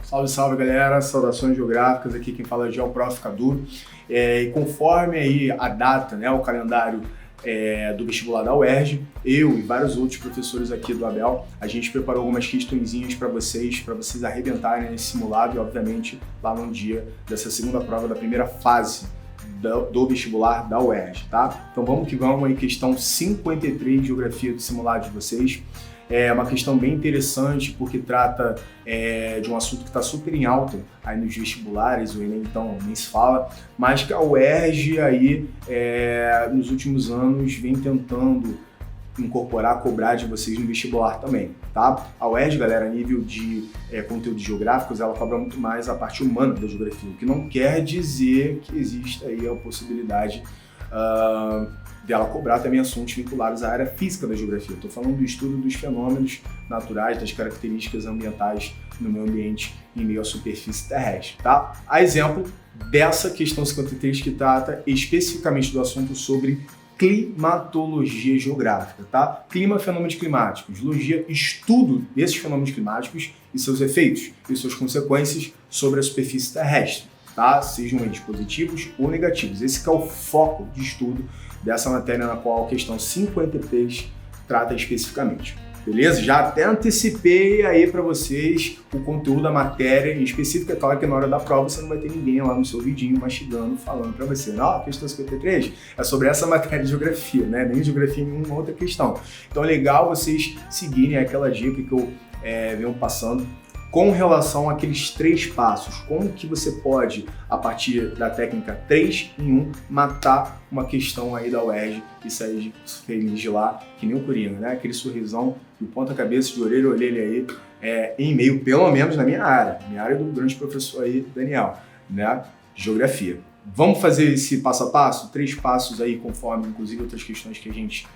Salve, salve galera, saudações geográficas, aqui quem fala é Geoprof Cadu. E conforme aí a data, né, o calendário do vestibular da UERJ, eu e vários outros professores aqui do Abel, a gente preparou algumas questõezinhas para vocês arrebentarem nesse simulado e obviamente lá no dia dessa segunda prova da primeira fase do vestibular da UERJ, tá? Então vamos que vamos aí, questão 53 de Geografia do simulado de vocês. É uma questão bem interessante porque trata de um assunto que está super em alta aí nos vestibulares, o Enem então nem se fala, mas que a UERJ aí nos últimos anos vem tentando incorporar, cobrar de vocês no vestibular também, tá? A UERJ, galera, a nível de conteúdos geográficos, ela cobra muito mais a parte humana da geografia, o que não quer dizer que exista aí a possibilidade dela cobrar também assuntos vinculados à área física da geografia. Estou falando do estudo dos fenômenos naturais, das características ambientais no meio ambiente em meio à superfície terrestre, tá? A exemplo dessa questão 53 que trata especificamente do assunto sobre climatologia geográfica, tá? Clima, fenômenos climáticos, geologia, estudo desses fenômenos climáticos e seus efeitos e suas consequências sobre a superfície terrestre, tá? Sejam eles positivos ou negativos. Esse que é o foco de estudo dessa matéria na qual a questão 53 trata especificamente. Beleza? Já até antecipei aí para vocês o conteúdo da matéria em específico. É claro que na hora da prova você não vai ter ninguém lá no seu vidinho mastigando, falando para você, não, a questão 53 é sobre essa matéria de geografia, né? Nem geografia em nenhuma outra questão. Então é legal vocês seguirem aquela dica que eu venho passando com relação àqueles 3 passos. Como que você pode, a partir da técnica 3 em 1, matar uma questão aí da UERJ e sair feliz de lá, que nem o Coringa, né? Aquele sorrisão de ponta-cabeça, de orelha a orelha aí, em meio, pelo menos na minha área do grande professor aí, Daniel, né? Geografia. Vamos fazer esse passo a passo? 3 passos aí, conforme, inclusive, outras questões que a gente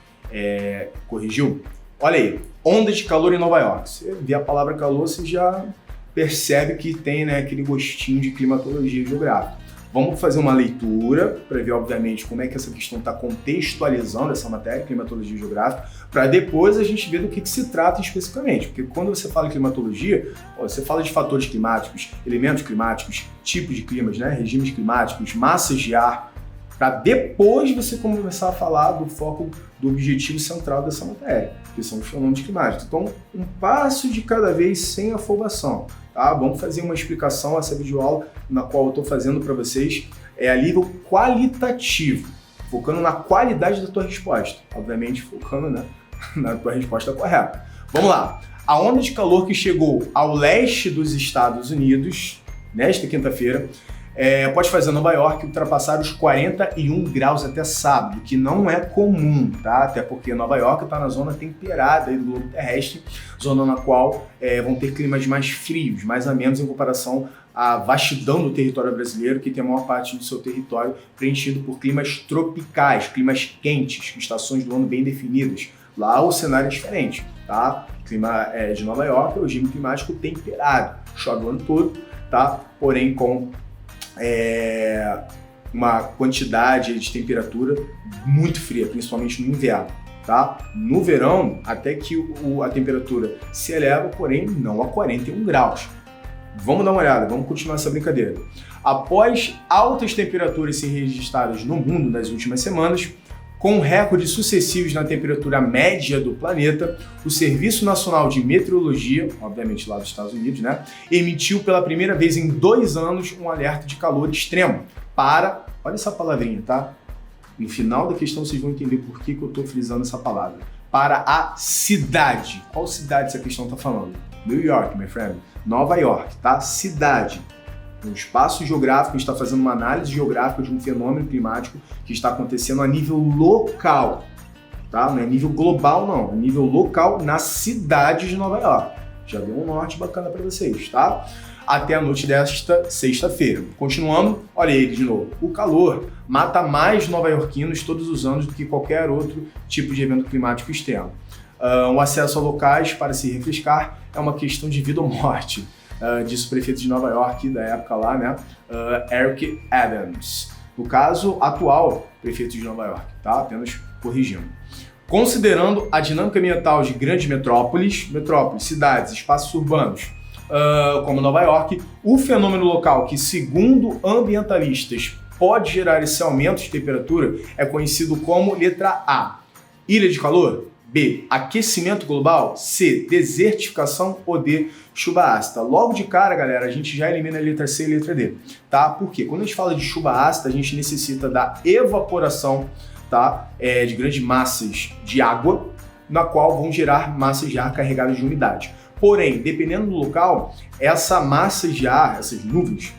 corrigiu. Olha aí, onda de calor em Nova York. Você vê a palavra calor, você já percebe que tem, né, aquele gostinho de climatologia geográfica. Vamos fazer uma leitura para ver, obviamente, como é que essa questão está contextualizando essa matéria, climatologia geográfica, para depois a gente ver do que se trata especificamente. Porque quando você fala em climatologia, você fala de fatores climáticos, elementos climáticos, tipos de climas, né, regimes climáticos, massas de ar, para depois você começar a falar do foco do objetivo central dessa matéria, que são os fenômenos climáticos. Então, um passo de cada vez sem afobação, tá? Vamos fazer uma explicação, essa videoaula na qual eu estou fazendo para vocês a nível qualitativo, focando na qualidade da tua resposta, obviamente focando, né, na tua resposta correta. Vamos lá. A onda de calor que chegou ao leste dos Estados Unidos nesta quinta-feira pode fazer Nova York ultrapassar os 41 graus até sábado, que não é comum, tá? Até porque Nova York está na zona temperada do globo terrestre, zona na qual vão ter climas mais frios, mais amenos em comparação à vastidão do território brasileiro, que tem a maior parte do seu território preenchido por climas tropicais, climas quentes, estações do ano bem definidas. Lá o cenário é diferente, tá? O clima de Nova York é o regime climático temperado, chove o ano todo, tá? Porém com uma quantidade de temperatura muito fria, principalmente no inverno, tá? No verão, até que a temperatura se eleva, porém não a 41 graus. Vamos dar uma olhada, vamos continuar essa brincadeira. Após altas temperaturas serem registradas no mundo nas últimas semanas, com recordes sucessivos na temperatura média do planeta, o Serviço Nacional de Meteorologia, obviamente lá dos Estados Unidos, né, emitiu pela primeira vez em 2 anos um alerta de calor extremo para, olha essa palavrinha, tá? No final da questão vocês vão entender por que eu estou frisando essa palavra. Para a cidade. Qual cidade essa questão está falando? New York, my friend. Nova York, tá? Cidade. Um espaço geográfico, a gente está fazendo uma análise geográfica de um fenômeno climático que está acontecendo a nível local, tá? Não é nível global, não, é nível local na cidade de Nova York. Já deu um norte bacana para vocês, tá? Até a noite desta sexta-feira. Continuando, olha ele de novo. O calor mata mais nova-iorquinos todos os anos do que qualquer outro tipo de evento climático externo. O acesso a locais para se refrescar é uma questão de vida ou morte. Disse o prefeito de Nova York, da época lá, né, Eric Adams. No caso atual, prefeito de Nova York, tá? Apenas corrigindo. Considerando a dinâmica ambiental de grandes metrópoles, cidades, espaços urbanos, como Nova York. O fenômeno local que, segundo ambientalistas, pode gerar esse aumento de temperatura é conhecido como letra A, ilha de calor, B, aquecimento global, C, desertificação ou D, chuva ácida. Logo de cara, galera, a gente já elimina a letra C e a letra D, tá? Por quê? Quando a gente fala de chuva ácida, a gente necessita da evaporação, tá? De grandes massas de água, na qual vão gerar massas de ar carregadas de umidade. Porém, dependendo do local, essa massa de ar, essas nuvens,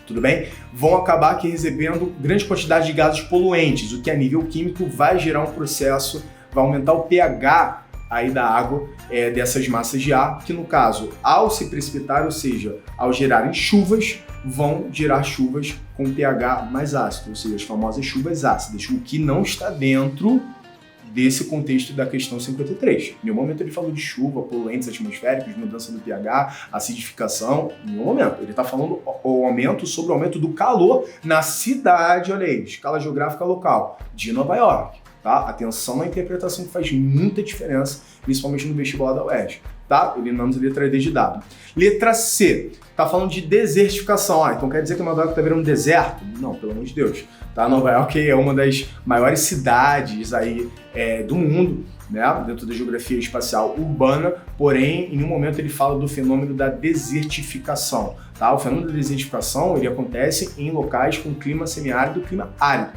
tudo bem? Vão acabar aqui recebendo grande quantidade de gases poluentes, o que a nível químico vai gerar um processo, vai aumentar o pH aí da água dessas massas de ar, que no caso, ao se precipitar, ou seja, ao gerarem chuvas, vão gerar chuvas com pH mais ácido, ou seja, as famosas chuvas ácidas, o que não está dentro desse contexto da questão 53. Em nenhum momento ele falou de chuva, poluentes atmosféricos, mudança do pH, acidificação, em nenhum momento. Ele está falando sobre o aumento do calor na cidade, olha aí, escala geográfica local, de Nova York. Tá? Atenção na interpretação que faz muita diferença, principalmente no vestibular da UERJ. Tá? Eliminamos a letra D de dado. Letra C, tá falando de desertificação. Então quer dizer que Nova York tá virando um deserto? Não, pelo amor de Deus. Tá? Nova York é uma das maiores cidades aí do mundo, né? Dentro da geografia espacial urbana, porém, em nenhum momento ele fala do fenômeno da desertificação. Tá? O fenômeno da desertificação ele acontece em locais com clima semiárido e clima árido,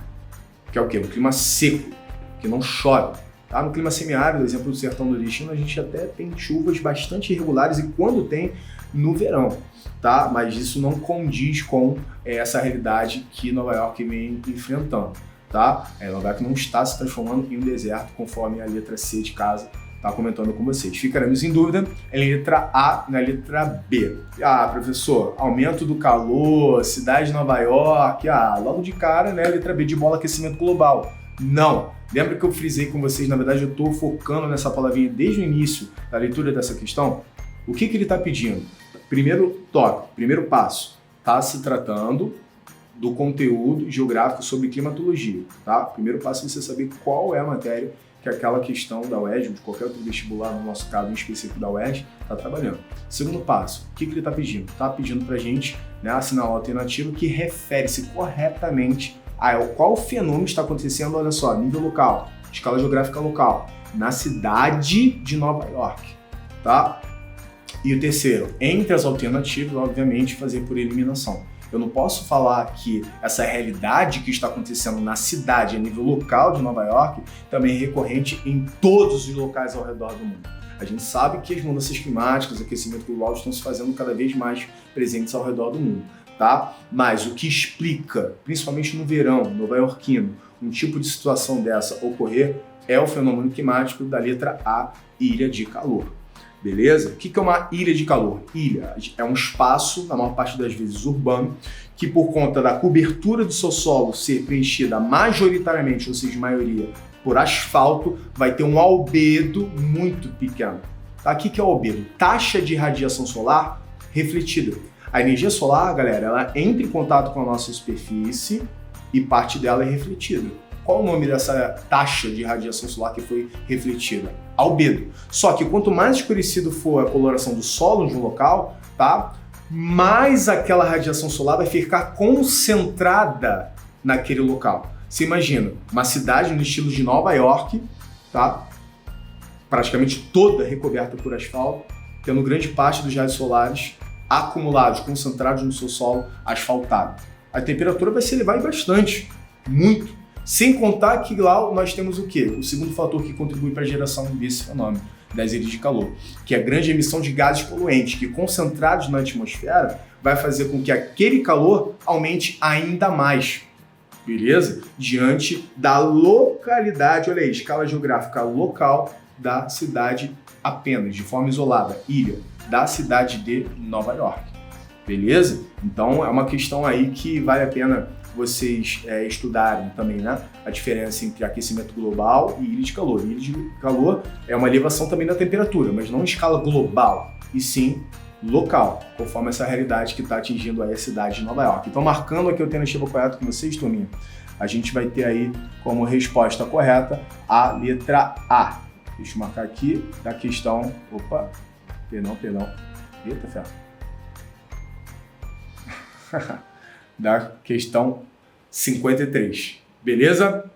que é o quê? Um clima seco, que não chove. Tá? No clima semiárido, exemplo do sertão nordestino, a gente até tem chuvas bastante irregulares e quando tem, no verão. Tá? Mas isso não condiz com essa realidade que Nova York vem enfrentando. Tá? Nova York não está se transformando em um deserto, conforme a letra C de casa está comentando com vocês. Ficaremos em dúvida em letra A e na letra B. Ah, professor, aumento do calor, cidade de Nova York, logo de cara, né, letra B de bola, aquecimento global. Não. Lembra que eu frisei com vocês, na verdade eu estou focando nessa palavrinha desde o início da leitura dessa questão? O que ele está pedindo? Primeiro toque, primeiro passo, está se tratando do conteúdo geográfico sobre climatologia, tá? Primeiro passo é você saber qual é a matéria que aquela questão da UERJ, ou de qualquer outro vestibular, no nosso caso em específico da UERJ, está trabalhando. Segundo passo, o que ele está pedindo? Está pedindo para a gente, né, assinar uma alternativa que refere-se corretamente a qual fenômeno está acontecendo, olha só, nível local, escala geográfica local, na cidade de Nova York, tá? E o terceiro, entre as alternativas, obviamente, fazer por eliminação. Eu não posso falar que essa realidade que está acontecendo na cidade, a nível local de Nova York, também é recorrente em todos os locais ao redor do mundo. A gente sabe que as mudanças climáticas, o aquecimento global estão se fazendo cada vez mais presentes ao redor do mundo. Tá? Mas o que explica, principalmente no verão nova-iorquino, um tipo de situação dessa ocorrer é o fenômeno climático da letra A, ilha de calor. Beleza? O que é uma ilha de calor? Ilha é um espaço, na maior parte das vezes urbano, que por conta da cobertura do seu solo ser preenchida majoritariamente, ou seja, maioria, por asfalto, vai ter um albedo muito pequeno. Tá? O que é o albedo? Taxa de radiação solar refletida. A energia solar, galera, ela entra em contato com a nossa superfície e parte dela é refletida. Qual o nome dessa taxa de radiação solar que foi refletida? Albedo. Só que quanto mais escurecido for a coloração do solo de um local, tá? Mais aquela radiação solar vai ficar concentrada naquele local. Você imagina, uma cidade no estilo de Nova York, tá? Praticamente toda recoberta por asfalto, tendo grande parte dos raios solares acumulados, concentrados no seu solo asfaltado. A temperatura vai se elevar bastante, muito. Sem contar que lá nós temos o quê? O segundo fator que contribui para a geração desse fenômeno, das ilhas de calor, que é a grande emissão de gases poluentes, que concentrados na atmosfera vai fazer com que aquele calor aumente ainda mais, beleza? Diante da localidade, olha aí, escala geográfica local da cidade apenas, de forma isolada, ilha, da cidade de Nova York, beleza? Então é uma questão aí que vale a pena vocês estudarem também, né? A diferença entre aquecimento global e ilha de calor. Ilha de calor é uma elevação também da temperatura, mas não em escala global, e sim local, conforme essa realidade que está atingindo aí a cidade de Nova York. Então, marcando aqui a alternativa correta com vocês, turminha, a gente vai ter aí como resposta correta a letra A. Deixa eu marcar aqui da questão... Opa, perdão. Eita, ferro. da questão 53. Beleza?